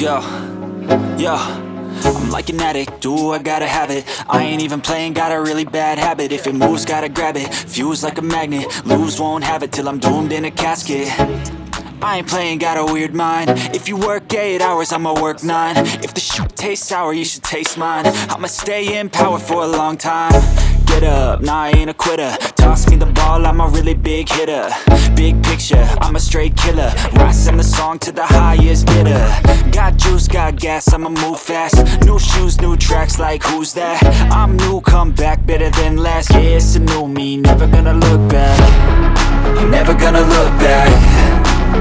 Yo, yo, I'm like an addict, do I gotta have it. I ain't even playing, got a really bad habit. If it moves, gotta grab it, fuse like a magnet. Lose, won't have it till I'm doomed in a casket. I ain't playing, got a weird mind. If you work 8 hours, I'ma work 9. If the shit tastes sour, you should taste mine. I'ma stay in power for a long time. Get up, nah, I ain't a quitter. Toss me the ball, I'm a really big hitter. Big picture, I'm a straight killer. Rising the song to the highest bidder. Got juice, got gas, I'ma move fast. New shoes, new tracks, like who's that? I'm new, come back, better than last. Yeah, it's a new me, never gonna look back. I'm never gonna look back.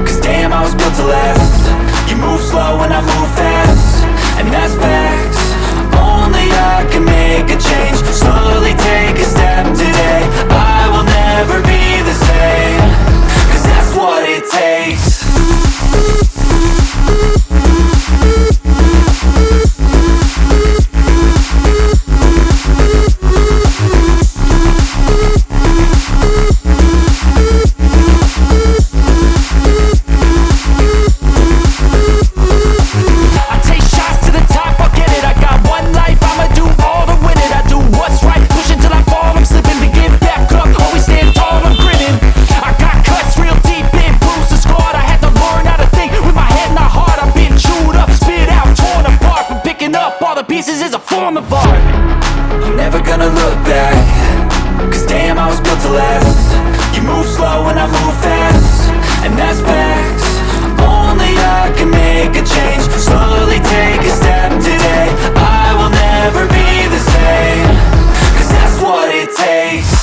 Cause damn, I was built to last. You move slow and I move fast, and that's facts. Only I can make a change. Slowly take a step today. I will never be the same. Cause that's what it takes. Pieces is a form of art. I'm never gonna look back. Cause damn, I was built to last. You move slow and I move fast, and that's facts. Only I can make a change. Slowly take a step today. I will never be the same. Cause that's what it takes.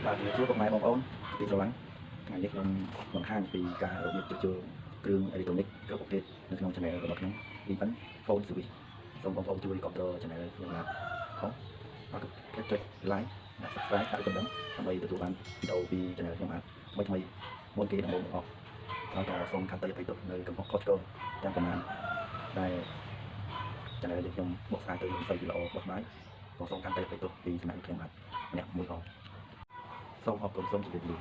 Và thì chúa con mày bông ôn thì rồi lắng ngày nhất bằng hai vì cả ở một trường trường electronic rất ok nên không cho mẹ bật nó đi bánh phone xử lý xong bông chui còn cho này là khó và cái chơi lái subscribe đã được đóng làm bây tụi bạn đầu vì cho này không mấy thằng môn kia là môn học nó cho xong khăn tay phải tục nơi cầm hot cơ trong công an đây cho này được trong một sai từ xây lộ bật máy còn xong khăn tay phải tục vì cho này không nhặt mùi hồn xong học cùng xong chỉ được